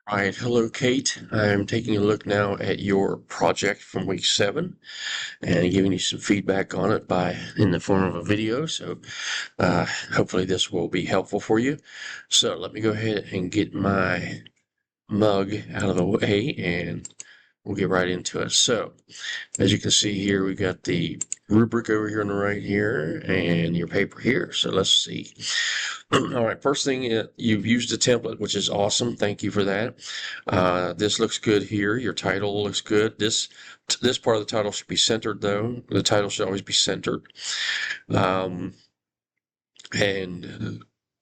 All right, hello Kate. I'm taking a look now at your project from week 7 and giving you some feedback on it by in the form of a video. So hopefully this will be helpful for you. So let me go ahead and get my mug out of the way and we'll get right into it. So as you can see here, we got the rubric over here on the right here and your paper here. So let's see. All right, first thing, you've used a template, which is awesome. Thank you for that. This looks good here. Your title looks good. This part of the title should be centered, though. The title should always be centered. And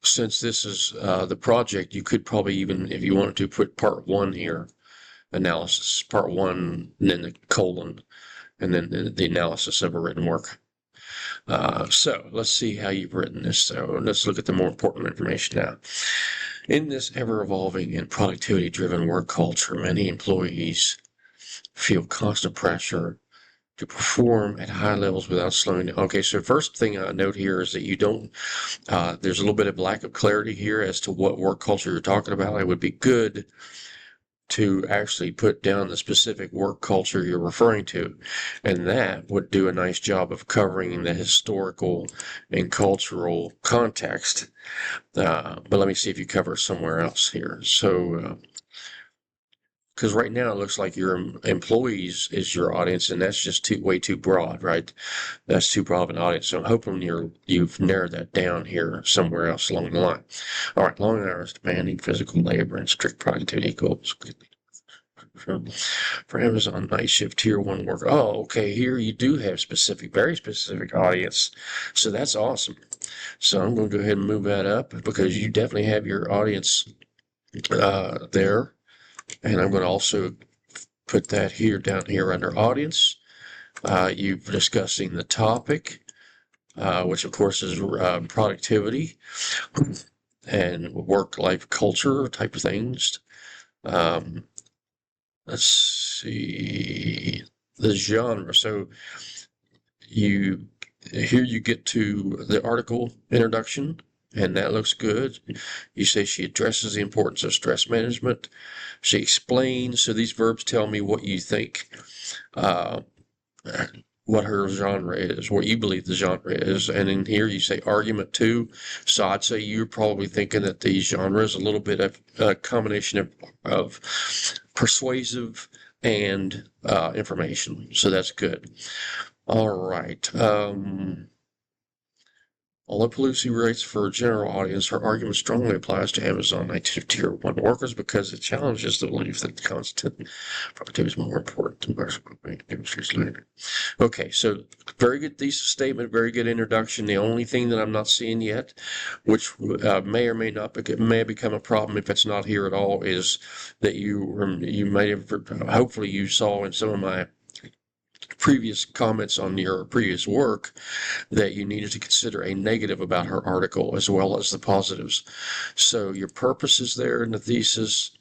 since this is the project, you could probably even, if you wanted to, put part 1 here, analysis, part 1, and then the colon, and then the analysis of a written work. So let's see how you've written this. So let's look at the more important information now. In this ever-evolving and productivity-driven work culture, many employees feel constant pressure to perform at high levels without slowing down. Okay, so first thing I note here is that you don't, there's a little bit of lack of clarity here as to what work culture you're talking about. It would be good to actually put down the specific work culture you're referring to, and that would do a nice job of covering the historical and cultural context. But let me see if you cover somewhere else here. So, because right now it looks like your employees is your audience, and that's just way too broad, right? That's too broad of an audience. So I'm hoping you've narrowed that down here somewhere else along the line. All right, long hours, demanding physical labor, and strict productivity goals. For Amazon night shift tier 1 work. Oh, okay. Here you do have very specific audience. So that's awesome. So I'm going to go ahead and move that up because you definitely have your audience there. And I'm going to also put that here down here under audience. You're discussing the topic, which of course is productivity and work-life culture type of things. Let's see the genre. So here you get to the article introduction, and that looks good. You say she addresses the importance of stress management. She explains. So these verbs tell me what you think, uh, what her genre is, what you believe the genre is. And in here you say argument 2. So I'd say you're probably thinking that the genre is a little bit of a combination of persuasive and information. So that's good. All right. Although Pelosi writes for a general audience, her argument strongly applies to Amazon tier 1 workers because it challenges the belief that constant productivity is more important than industries later. Okay, so very good thesis statement, very good introduction. The only thing that I'm not seeing yet, which may or may not may become a problem if it's not here at all, is that you may have, hopefully you saw in some of my previous comments on your previous work that you needed to consider a negative about her article as well as the positives. So your purpose is there in the thesis.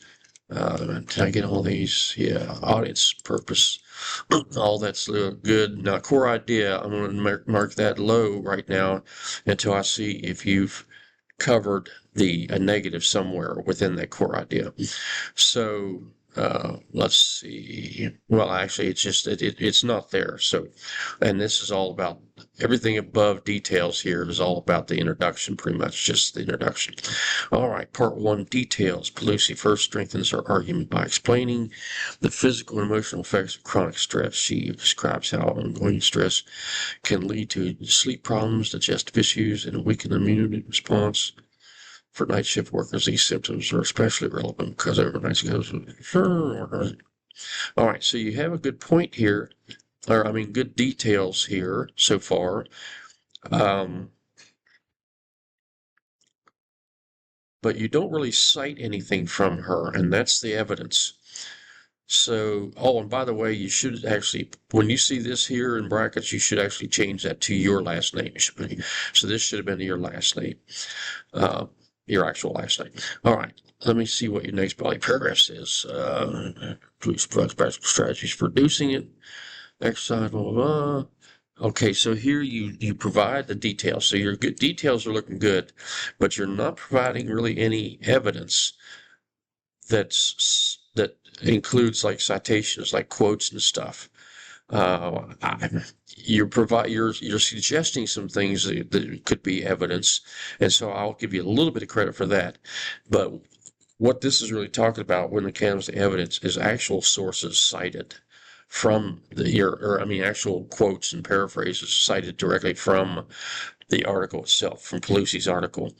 Did I get all these? Yeah, audience purpose. All that's good. Now, core idea, I'm going to mark that low right now until I see if you've covered a negative somewhere within that core idea. So let's see. Well, actually, it's just it's not there. So, and this is all about everything above details here is all about the introduction, pretty much just the introduction. All right, part 1, details. Pelosi first strengthens her argument by explaining the physical and emotional effects of chronic stress. She describes how ongoing stress can lead to sleep problems, digestive issues, and a weakened immunity response. For night shift workers, these symptoms are especially relevant because overnight goes. All right, so you have a good point here, or I mean, good details here so far. But you don't really cite anything from her, and that's the evidence. So, oh, and by the way, you should actually, when you see this here in brackets, you should actually change that to your last name. So this should have been your last name. Your actual last name. All right, let me see what your next body paragraph says. Police practical strategies for reducing it. Exercise, blah, blah, blah. Okay, so here you provide the details. So your good details are looking good, but you're not providing really any evidence that includes like citations, like quotes and stuff. You're suggesting some things that could be evidence, and so I'll give you a little bit of credit for that. But what this is really talking about when it comes to evidence is actual sources cited from actual quotes and paraphrases cited directly from the article itself, from Pelusi's article.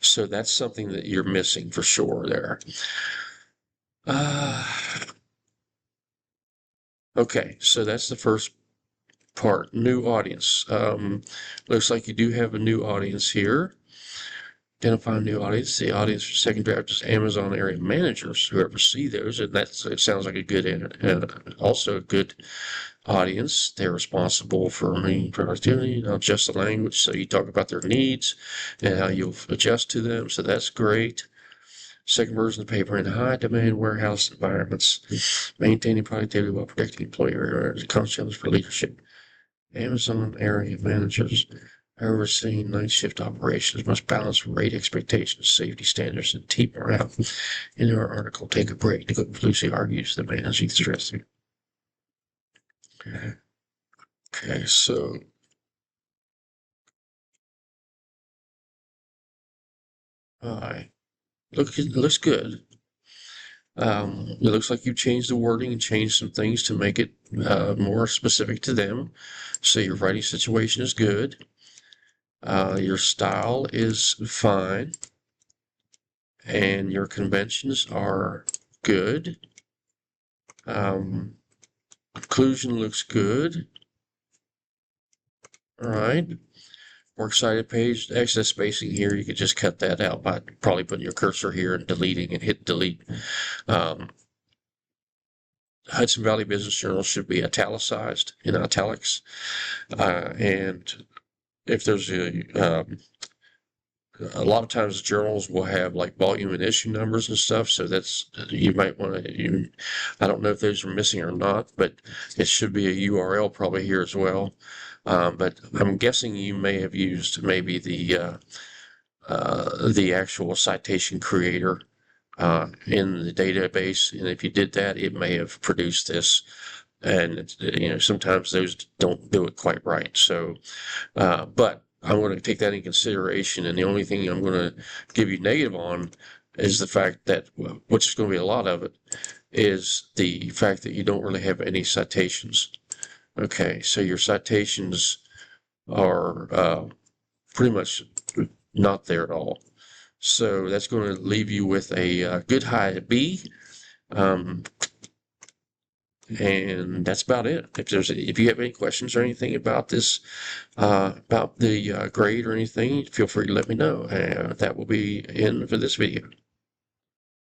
So that's something that you're missing for sure there. Okay, so that's the first part. New audience. Looks like you do have a new audience here. Identify a new audience. The audience for second draft is Amazon area managers who oversee those, and it sounds like a good also a good audience. They're responsible for productivity, not just the language. So you talk about their needs and how you'll adjust to them. So that's great. Second version of the paper, in high demand warehouse environments, maintaining productivity while protecting employee challenge for leadership. Amazon area managers overseeing night shift operations must balance rate expectations, safety standards, and team morale. In our article, Take a Break, Lucy argues the managing stress. Okay, so looks good. It looks like you've changed the wording and changed some things to make it more specific to them. So your writing situation is good. Your style is fine. And your conventions are good. Conclusion looks good. All right. Works cited page, excess spacing here, you could just cut that out by probably putting your cursor here and deleting and hit delete. Hudson Valley Business Journal should be italicized in italics. And if there's a lot of times journals will have like volume and issue numbers and stuff, so that's, you might want to, I don't know if those are missing or not, but it should be a URL probably here as well. But I'm guessing you may have used maybe the actual citation creator in the database, and if you did that, it may have produced this. And sometimes those don't do it quite right. So, but I'm going to take that in consideration, and the only thing I'm going to give you negative on is the fact that, which is going to be a lot of it, is the fact that you don't really have any citations. Okay, so your citations are pretty much not there at all. So that's going to leave you with a good high B. And that's about it. If you have any questions or anything about this, about the grade or anything, feel free to let me know. That will be in for this video.